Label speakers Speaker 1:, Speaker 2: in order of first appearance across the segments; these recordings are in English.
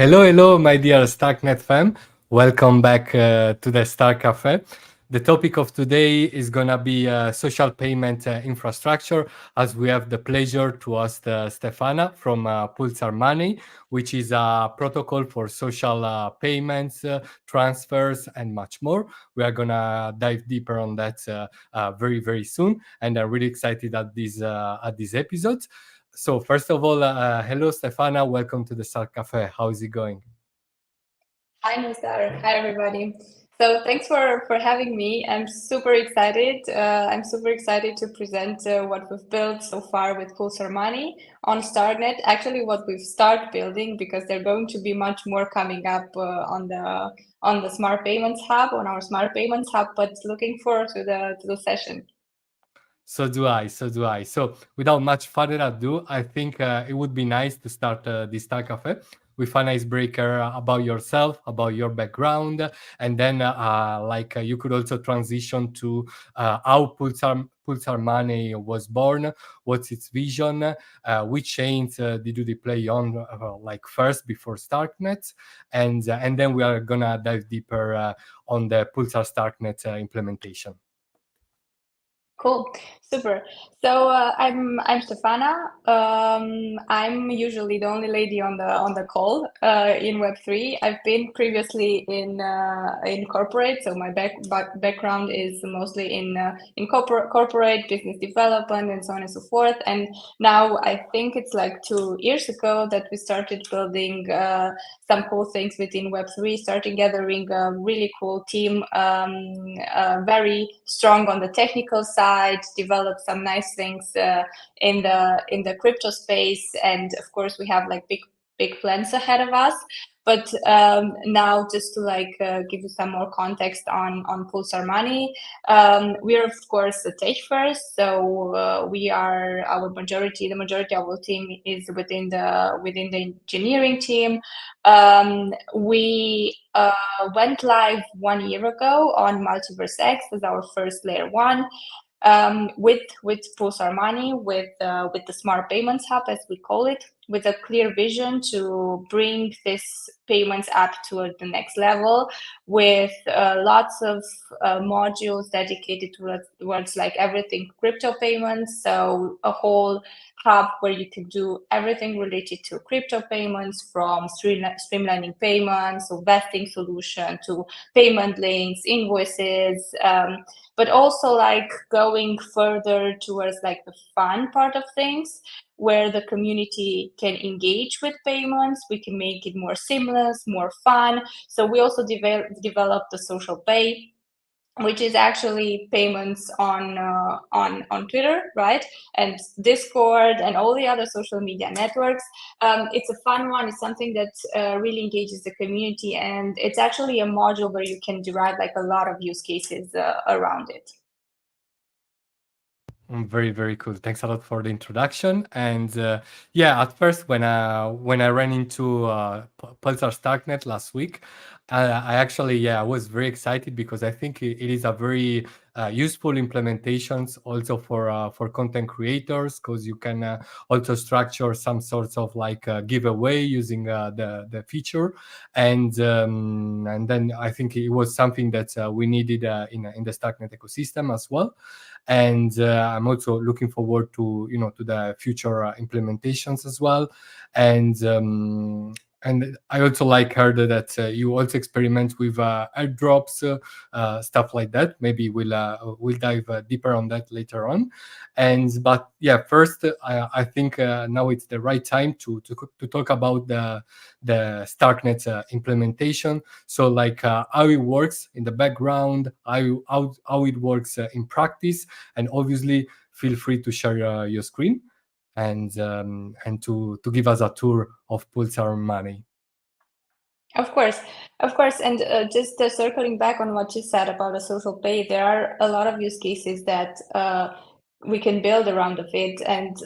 Speaker 1: Hello, my dear Starknet fam. Welcome back to the Star Cafe. The topic of today is going to be social payment infrastructure, as we have the pleasure to host Stefana from PulsarMoney, which is a protocol for social payments, transfers, and much more. We are going to dive deeper on that very, very soon, and I'm really excited at these episodes. So first of all, hello, Stefana. Welcome to the Star Cafe. How is it going?
Speaker 2: Hi, Nisar. Hi, everybody. So thanks for having me. I'm super excited. I'm super excited to present what we've built so far with PulsarMoney on Starknet. Actually, what we've started building, because there are going to be much more coming up on the Smart Payments Hub, on our Smart Payments Hub. But looking forward to the session.
Speaker 1: So do I. So without much further ado, I think it would be nice to start this Star Cafe with an icebreaker about yourself, about your background, and then you could also transition to how Pulsar Money was born, what's its vision, which chains did you play on first before Starknet, and then we are gonna dive deeper on the Pulsar Starknet implementation.
Speaker 2: Cool, super. So I'm Stefana. I'm usually the only lady on the call in Web3. I've been previously in corporate, so my background is mostly in corporate business development and so on and so forth. And now I think it's like 2 years ago that we started building some cool things within Web3, starting gathering a really cool team, very strong on the technical side, developed some nice things in the crypto space, and of course we have like big plans ahead of us. But now, just to give you some more context on Pulsar Money, we are of course a tech first, so we are the majority of our team is within the engineering team. We went live 1 year ago on Multiverse X as our first layer one. With Pulsar Money, with the Smart Payments Hub, as we call it, with a clear vision to bring this payments app to the next level, with lots of modules dedicated towards like everything crypto payments. So a whole hub where you can do everything related to crypto payments, from streamlining payments, so vesting solution, to payment links, invoices, but also like going further towards like the fun part of things, where the community can engage with payments. We can make it more seamless, more fun. So we also developed the social pay, which is actually payments on Twitter, right? And Discord and all the other social media networks. It's a fun one. It's something that really engages the community, and it's actually a module where you can derive like a lot of use cases around it.
Speaker 1: Very, very cool. Thanks a lot for the introduction. And yeah, at first when I ran into Pulsar Starknet last week, I actually I was very excited because I think it is a very useful implementations also for content creators, because you can also structure some sorts of like giveaway using the feature, and then I think it was something that we needed in the Starknet ecosystem as well. And I'm also looking forward to to the future implementations as well. And I also heard that you also experiment with airdrops, stuff like that. Maybe we'll dive deeper on that later on. But yeah, first I think now it's the right time to talk about the Starknet implementation. So how it works in the background, how it works in practice, and obviously feel free to share your screen and to give us a tour of Pulsar Money.
Speaker 2: Of course, and just circling back on what you said about a social pay, there are a lot of use cases that we can build around of it. And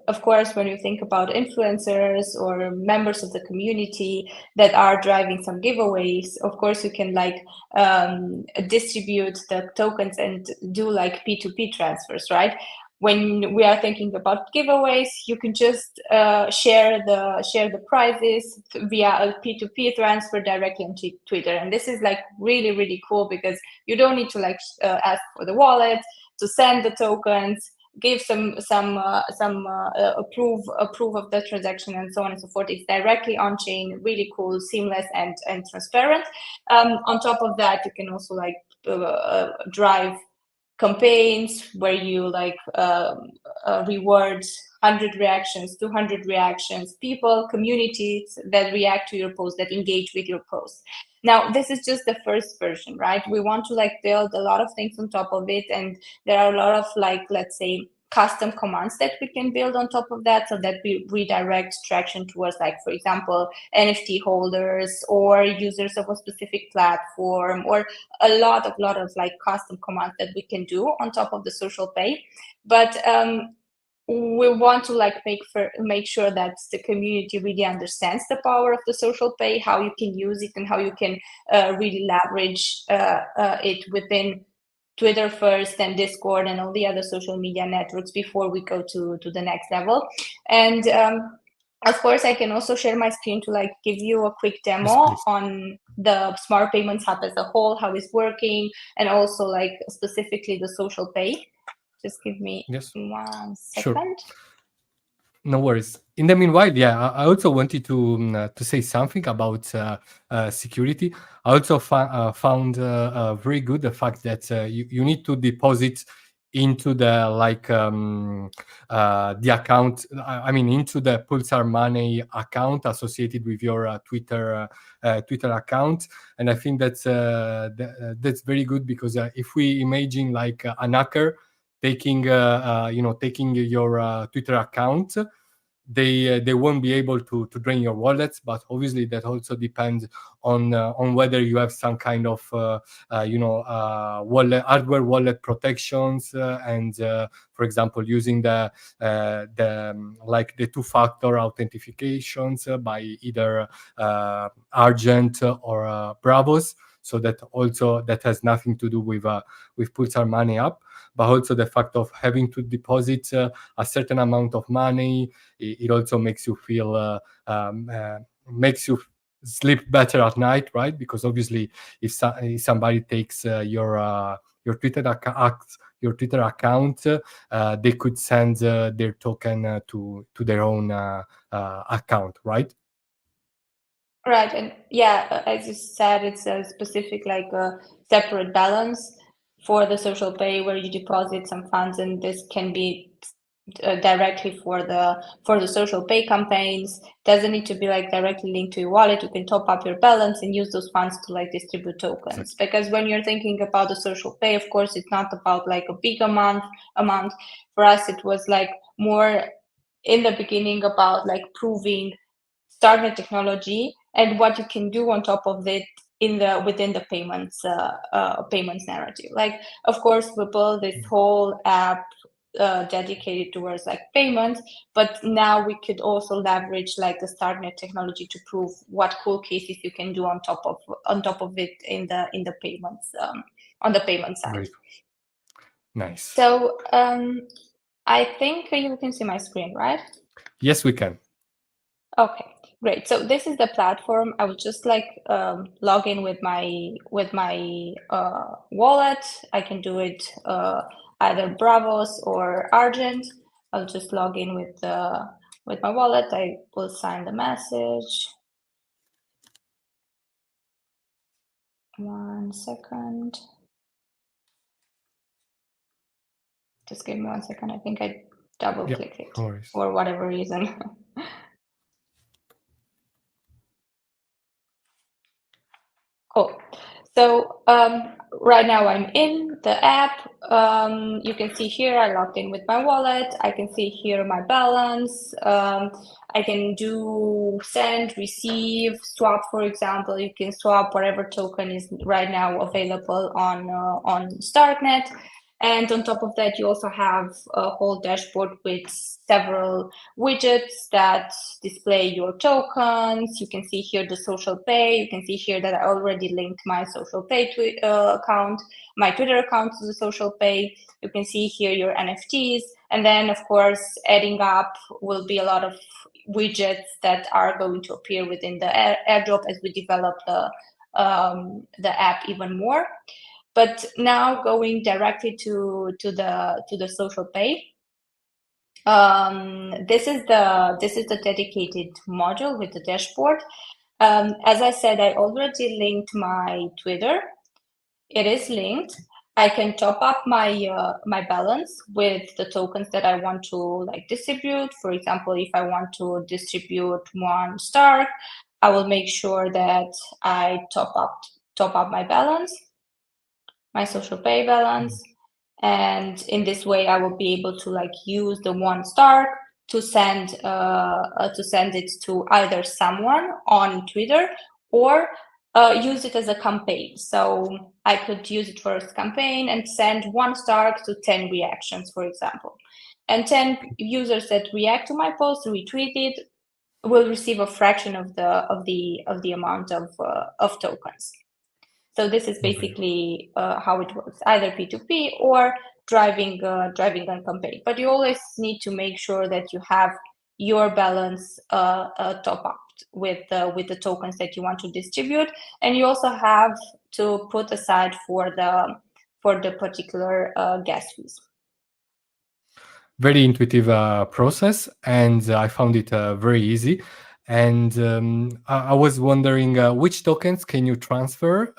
Speaker 2: of course, when you think about influencers or members of the community that are driving some giveaways, of course you can distribute the tokens and do like P2P transfers, right? when we are thinking about giveaways, you can just share the prizes via a P2P transfer directly on Twitter. And this is like really, really cool because you don't need to like ask for the wallet to send the tokens, give some approve of the transaction, and so on and so forth. It's directly on chain, really cool, seamless, and transparent. On top of that, you can also like drive campaigns where you like reward 100 reactions, 200 reactions, people, communities that react to your post, that engage with your post. Now, this is just the first version, right? We want to like build a lot of things on top of it, and there are a lot of like, let's say, custom commands that we can build on top of that, so that we redirect traction towards, like, for example, NFT holders or users of a specific platform, or a lot of like custom commands that we can do on top of the social pay. But we want to like make sure that the community really understands the power of the social pay, how you can use it, and how you can really leverage it within Twitter first, and Discord, and all the other social media networks before we go to the next level. And of course, I can also share my screen to like give you a quick demo
Speaker 1: Yes,
Speaker 2: on the Smart Payments Hub as a whole, how it's working, and also like specifically the social pay. Just give me
Speaker 1: yes,
Speaker 2: 1
Speaker 1: sure.
Speaker 2: second.
Speaker 1: No worries. In the meanwhile, yeah, I also wanted to say something about security. I also found very good the fact that you need to deposit into the the account. I mean, into the Pulsar Money account associated with your Twitter account, and I think that's very good because if we imagine like an hacker taking your Twitter account, they won't be able to drain your wallets. But obviously that also depends on whether you have some kind of wallet hardware wallet protections, and for example using the two-factor authentications by either Argent or Bravos. So that has nothing to do with Pulsar Money app, but also the fact of having to deposit a certain amount of money. It also makes you feel makes you sleep better at night, right? Because obviously if somebody takes your Twitter account, they could send their token to their own account, right?
Speaker 2: Right, and yeah, as you said, it's a specific like a separate balance for the social pay where you deposit some funds, and this can be directly for the social pay campaigns. Doesn't need to be like directly linked to your wallet. You can top up your balance and use those funds to like distribute tokens.
Speaker 1: Exactly.
Speaker 2: Because when you're thinking about the social pay, of course, it's not about like a big amount. For us, it was like more in the beginning about like proving Starknet technology and what you can do on top of it within the payments narrative. Like, of course, we built this whole app dedicated towards like payments, but now we could also leverage like the Starknet technology to prove what cool cases you can do on top of it in the payments on the payment side.
Speaker 1: Very nice.
Speaker 2: So I think you can see my screen, right?
Speaker 1: Yes, we can.
Speaker 2: Okay, great. So this is the platform. I would just like log in with my wallet. I can do it either Bravos or Argent. I'll just log in with my wallet. I will sign the message. 1 second. Just give me 1 second. I think I double clicked it
Speaker 1: No worries.
Speaker 2: for whatever reason. Cool. So right now I'm in the app. You can see here I logged in with my wallet. I can see here my balance. I can do send, receive, swap, for example. You can swap whatever token is right now available on Starknet. And on top of that, you also have a whole dashboard with several widgets that display your tokens. You can see here the social pay. You can see here that I already linked my social pay account, my Twitter account to the social pay. You can see here your NFTs. And then, of course, adding up will be a lot of widgets that are going to appear within the airdrop as we develop the app even more. But now going directly to the social pay. This is the dedicated module with the dashboard. As I said, I already linked my Twitter. It is linked. I can top up my balance with the tokens that I want to like distribute. For example, if I want to distribute one star, I will make sure that I top up my balance, my social pay balance, and in this way I will be able to like use the one star to send it to either someone on Twitter or use it as a campaign. So I could use it for a campaign and send one star to 10 reactions, for example. And 10 users that react to my post, retweet it, will receive a fraction of the amount of tokens. So this is basically how it works, either P2P or driving a campaign. But you always need to make sure that you have your balance top up with the tokens that you want to distribute, and you also have to put aside for the particular gas fees.
Speaker 1: Very intuitive process, and I found it very easy. And I was wondering which tokens can you transfer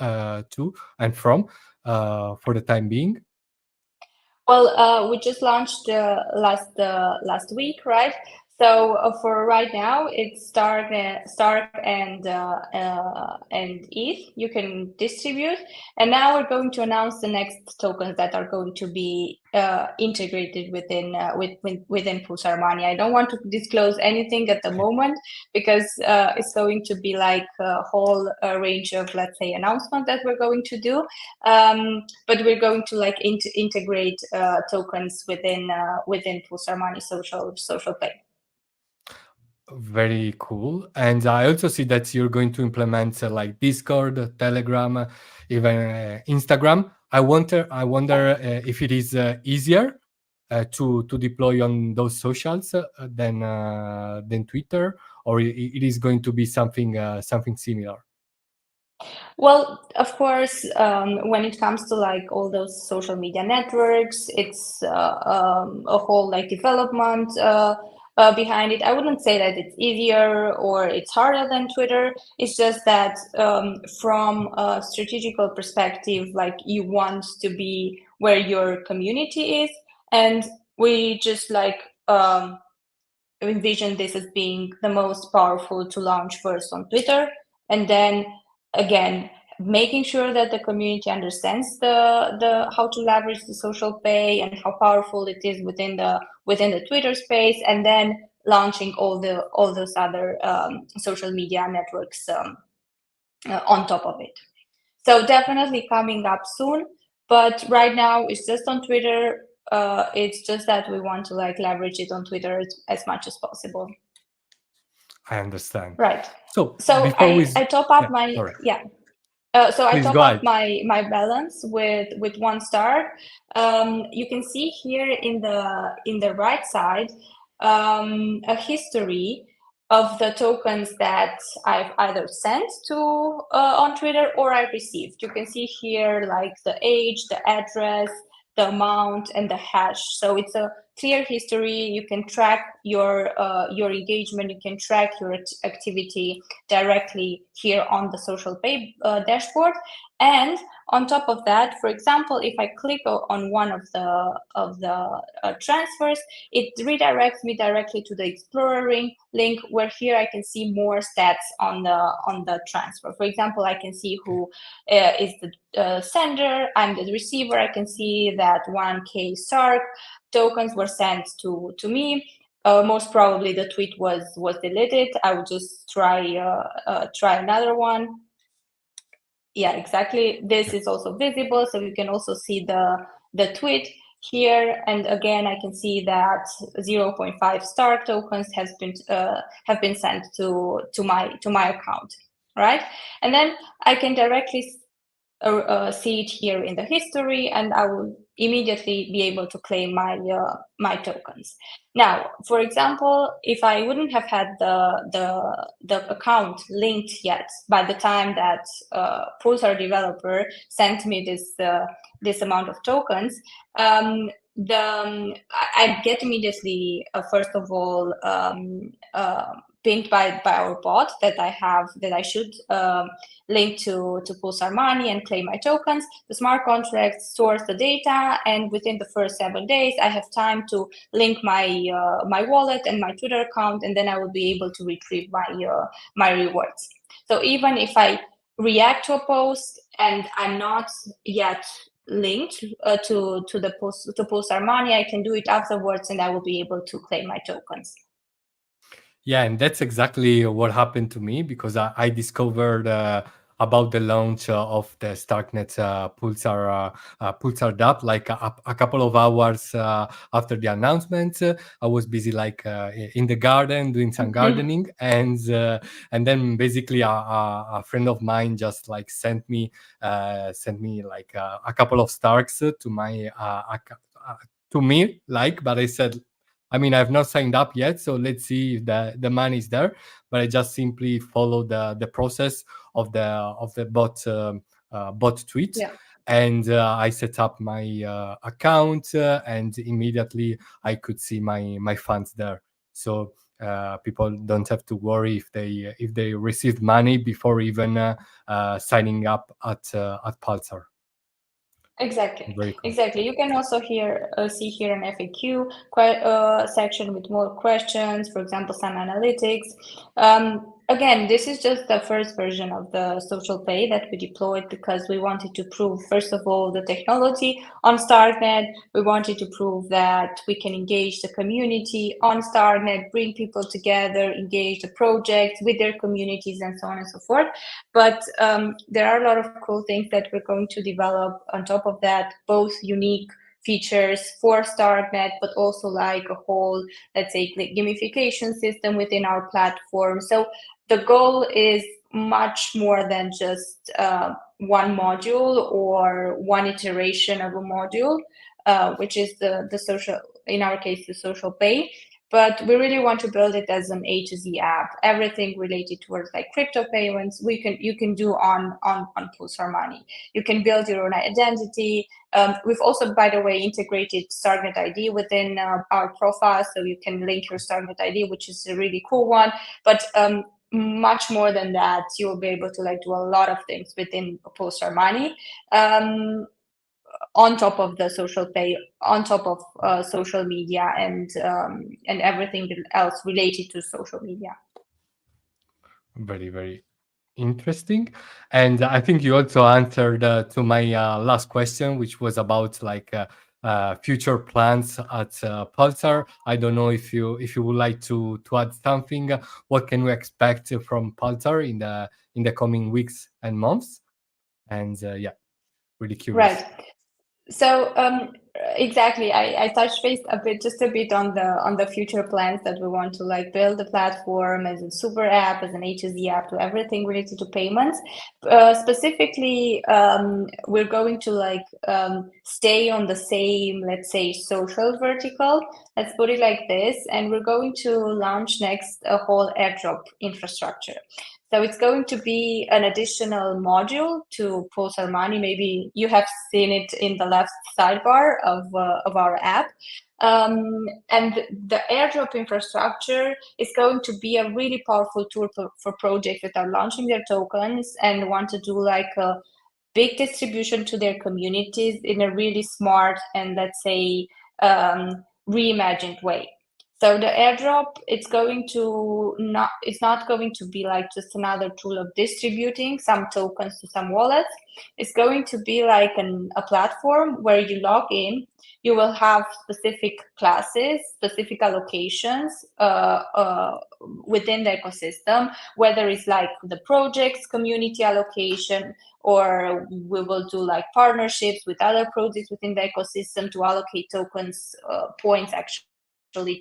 Speaker 1: to and from for the time being?
Speaker 2: Well, we just launched last week, right? So for right now, it's Stark and ETH you can distribute, and now we're going to announce the next tokens that are going to be integrated within PulsarMoney. I don't want to disclose anything at the moment because it's going to be like a whole range of, let's say, announcements that we're going to do. But we're going to like integrate tokens within PulsarMoney social pay.
Speaker 1: Very cool. And I also see that you're going to implement like Discord, Telegram, even Instagram. I wonder if it is easier to deploy on those socials than Twitter, or it is going to be something similar.
Speaker 2: Well, of course, when it comes to like all those social media networks, it's a whole like development behind it. I wouldn't say that it's easier or it's harder than Twitter. It's just that from a strategical perspective, like you want to be where your community is, and we just like envision this as being the most powerful to launch first on Twitter, and then again making sure that the community understands the how to leverage the social pay and how powerful it is within the Twitter space, and then launching all those other social media networks on top of it. So definitely coming up soon, but right now it's just on Twitter. It's just that we want to like leverage it on Twitter as much as possible.
Speaker 1: I understand.
Speaker 2: Right.
Speaker 1: So
Speaker 2: So
Speaker 1: before we,
Speaker 2: I top up
Speaker 1: yeah,
Speaker 2: my
Speaker 1: sorry,
Speaker 2: so I
Speaker 1: please
Speaker 2: top
Speaker 1: go
Speaker 2: up
Speaker 1: ahead.
Speaker 2: my balance with one star. You can see here in the right side a history of the tokens that I've either sent to on Twitter or I received. You can see here like the age, the address, the amount, and the hash. So it's a clear history. You can track your engagement. You can track your activity directly here on the social pay dashboard. And on top of that, for example, if I click on one of the transfers, it redirects me directly to the Explorer link, where here I can see more stats on the transfer. For example, I can see who is the sender. I'm the receiver. I can see that 1K Stark tokens were sent to me. Most probably the tweet was deleted. I will just try another one. Yeah, exactly. This is also visible, so you can also see the tweet here. And again, I can see that 0.5 star tokens have been sent to my account, right? And then I can directly see it here in the history, and I will immediately be able to claim my tokens. Now, for example, if I wouldn't have had the account linked yet by the time that Pulsar developer sent me this amount of tokens, I get immediately first of all pinged by our bot that I should link to PulsarMoney and claim my tokens. The smart contract stores the data, and within the first 7 days, I have time to link my wallet and my Twitter account, and then I will be able to retrieve my rewards. So even if I react to a post and I'm not yet linked to PulsarMoney, I can do it afterwards, and I will be able to claim my tokens.
Speaker 1: Yeah, and that's exactly what happened to me because I discovered about the launch of the Starknet Pulsar DApp like a couple of hours after the announcement. I was busy like in the garden doing some gardening, and then basically a friend of mine just like sent me like a couple of Starks to my to me, like, but I said, I mean, I've not signed up yet, so let's see if the money is there. But I just simply follow the process of the bot tweet,
Speaker 2: Yeah.
Speaker 1: and I set up my account, and immediately I could see my funds there. So people don't have to worry if they received money before even signing up at Pulsar.
Speaker 2: Exactly,
Speaker 1: Very cool.
Speaker 2: exactly. You can also see here an FAQ section with more questions, for example, some analytics. Again, this is just the first version of the social pay that we deployed because we wanted to prove, first of all, the technology on Starknet. We wanted to prove that we can engage the community on Starknet, bring people together, engage the projects with their communities, and so on and so forth. But there are a lot of cool things that we're going to develop on top of that, both unique features for Starknet, but also like a whole, let's say, gamification system within our platform. So the goal is much more than just one module or one iteration of a module, which is the social, in our case, the social pay. But we really want to build it as an A to Z app. Everything related towards like crypto payments, you can do on PulsarMoney. You can build your own identity. We've also, by the way, integrated Starknet ID within our profile, so you can link your Starknet ID, which is a really cool one. But much more than that, you will be able to like do a lot of things within PulsarMoney. On top of the social pay, on top of social media and everything else related to social media.
Speaker 1: Very, very interesting. And I think you also answered to my last question, which was about like future plans at Pulsar. I don't know if you would like to add something. What can we expect from Pulsar in the coming weeks and months? And yeah, really curious.
Speaker 2: Right. So exactly, I touched base just a bit on the future plans that we want to like build the platform as a super app, as an A to Z app, to everything related to payments. Specifically, we're going to like stay on the same, let's say, social vertical. Let's put it like this, and we're going to launch next a whole airdrop infrastructure. So it's going to be an additional module to PulsarMoney. Maybe you have seen it in the left sidebar of our app. And the airdrop infrastructure is going to be a really powerful tool for projects that are launching their tokens and want to do like a big distribution to their communities in a really smart and, let's say, reimagined way. So the airdrop, it's not going to be like just another tool of distributing some tokens to some wallets. It's going to be like a platform where you log in. You will have specific classes, specific allocations within the ecosystem, whether it's like the project's community allocation, or we will do like partnerships with other projects within the ecosystem to allocate tokens points actually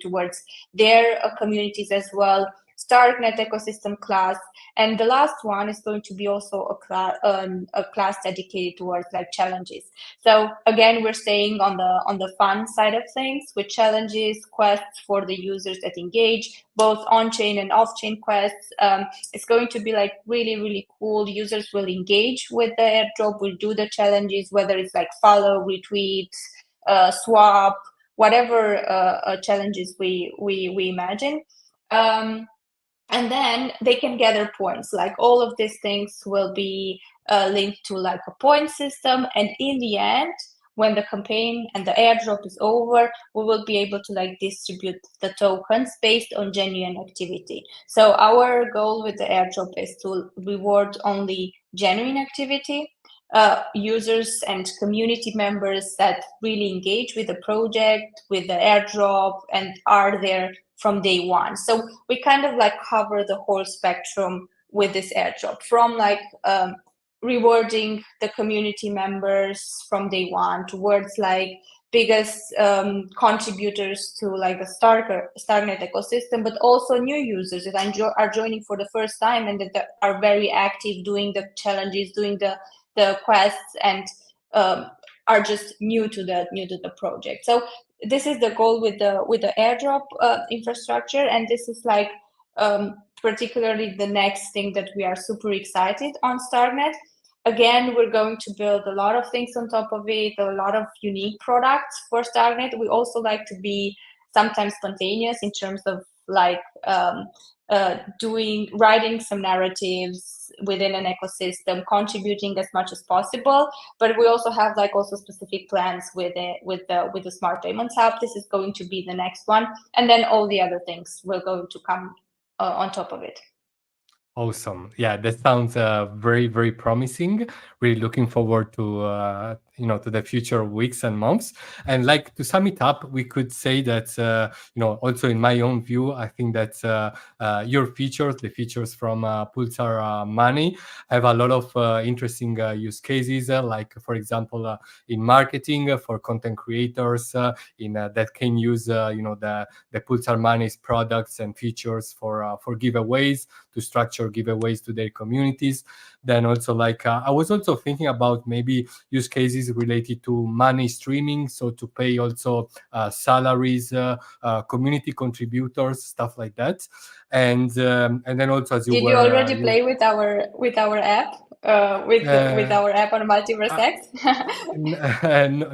Speaker 2: towards their communities as well. Starknet ecosystem class, and the last one is going to be also a class dedicated towards like challenges. So again, we're staying on the fun side of things with challenges, quests for the users that engage, both on-chain and off-chain quests. It's going to be like really, really cool. Users will engage with the airdrop, will do the challenges, whether it's like follow, retweet, swap, whatever challenges we imagine. And then they can gather points. Like all of these things will be linked to like a point system, and in the end, when the campaign and the airdrop is over, we will be able to like distribute the tokens based on genuine activity. So our goal with the airdrop is to reward only genuine activity, users and community members that really engage with the project, with the airdrop, and are there from day one. So we kind of like cover the whole spectrum with this airdrop, from like rewarding the community members from day one towards like biggest contributors to like the Starknet ecosystem, but also new users that are joining for the first time and that are very active doing the challenges, doing the quests, and are just new to the project. So this is the goal with the airdrop infrastructure, and this is like particularly the next thing that we are super excited on Starknet. Again, we're going to build a lot of things on top of it, a lot of unique products for Starknet. We also like to be sometimes spontaneous in terms of like writing some narratives within an ecosystem, contributing as much as possible. But we also have like also specific plans with the Smart Payments Hub. This is going to be the next one, and then all the other things will going to come on top of it.
Speaker 1: Awesome. Yeah, that sounds very, very promising. Really looking forward to to the future weeks and months. And like to sum it up, we could say that also in my own view, I think that your features, the features from Pulsar Money, have a lot of interesting use cases. Like for example, in marketing for content creators, in that can use the Pulsar Money's products and features for giveaways, to structure giveaways to their communities. Then also like I was also thinking about maybe use cases related to money streaming, so to pay also salaries, community contributors, stuff like that. And then also as you
Speaker 2: Did you
Speaker 1: were
Speaker 2: already play with our app? With our app on Multiverse
Speaker 1: uh,
Speaker 2: X?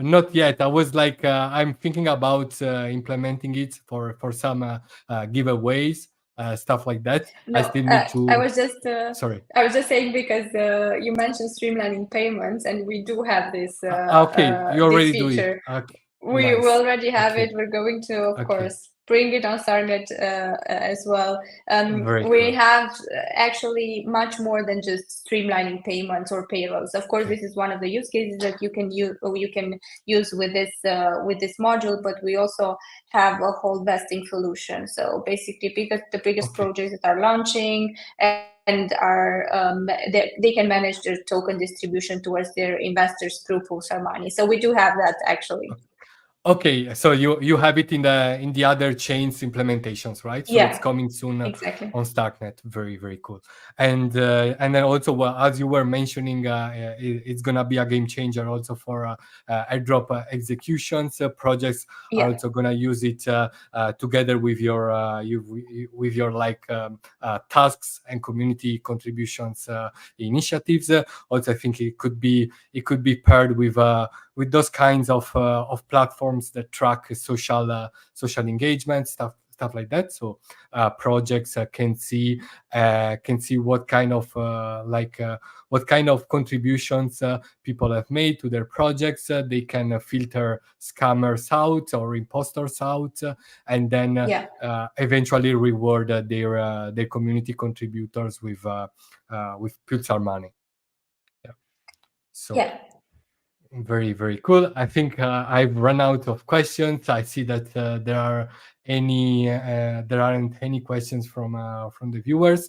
Speaker 1: not yet. I was like, I'm thinking about implementing it for some giveaways, stuff like that. I
Speaker 2: No,
Speaker 1: still need
Speaker 2: I
Speaker 1: to.
Speaker 2: was just
Speaker 1: Sorry.
Speaker 2: saying because you mentioned streamlining payments, and we do have
Speaker 1: Okay, you
Speaker 2: this
Speaker 1: already do it.
Speaker 2: feature.
Speaker 1: Okay,
Speaker 2: We
Speaker 1: nice.
Speaker 2: already have it.
Speaker 1: Okay,
Speaker 2: We're going to, of
Speaker 1: okay,
Speaker 2: course, bring it on Starnet as well.
Speaker 1: very
Speaker 2: We
Speaker 1: cool.
Speaker 2: have actually much more than just streamlining payments or payrolls. Of course,
Speaker 1: Okay,
Speaker 2: this is one of the use cases that you can use with this module, but we also have a whole vesting solution. So basically, the biggest
Speaker 1: okay.
Speaker 2: projects that are launching and are they can manage their token distribution towards their investors through Pulsar Money. So we do have that actually.
Speaker 1: Okay, so you have it in the other chains implementations, right? So it's
Speaker 2: Yeah,
Speaker 1: coming soon
Speaker 2: exactly.
Speaker 1: on Starknet. Very, very cool. And then also, well, as you were mentioning, it's gonna be a game changer also for airdrop executions. Projects are
Speaker 2: Yeah,
Speaker 1: also gonna use it together with with your like tasks and community contributions initiatives. Also, I think it could be paired with those kinds of platforms that track social engagement, stuff like that. So projects can see what kind of contributions people have made to their projects. They can filter scammers out or imposters out, and then
Speaker 2: yeah,
Speaker 1: eventually reward their community contributors with Pulsar money. Yeah. So
Speaker 2: yeah.
Speaker 1: very, very cool. I think I've run out of questions. I see that there aren't any questions from the viewers.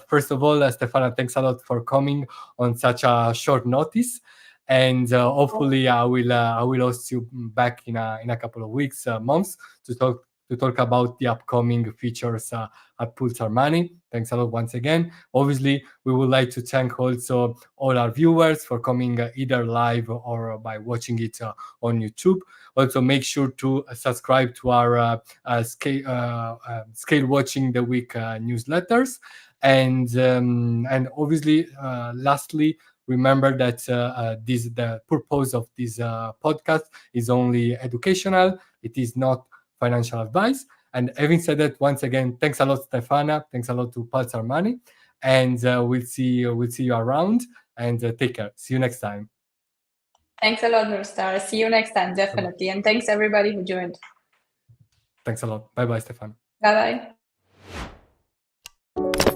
Speaker 1: First of all, Stefana, thanks a lot for coming on such a short notice, and hopefully I will host you back in a couple of weeks, months, to talk to talk about the upcoming features at PulsarMoney. Thanks a lot once again. Obviously, we would like to thank also all our viewers for coming either live or by watching it on YouTube. Also, make sure to subscribe to our Scale Watching the Week newsletters. And obviously, lastly, remember that the purpose of this podcast is only educational. It is not financial advice. And having said that, once again, thanks a lot, Stefana. Thanks a lot to PulsarMoney, and we'll see you around. And take care. See you next time.
Speaker 2: Thanks a lot, Star. See you next time, definitely. And thanks everybody who joined.
Speaker 1: Thanks a lot. Bye bye, Stefana.
Speaker 2: Bye bye.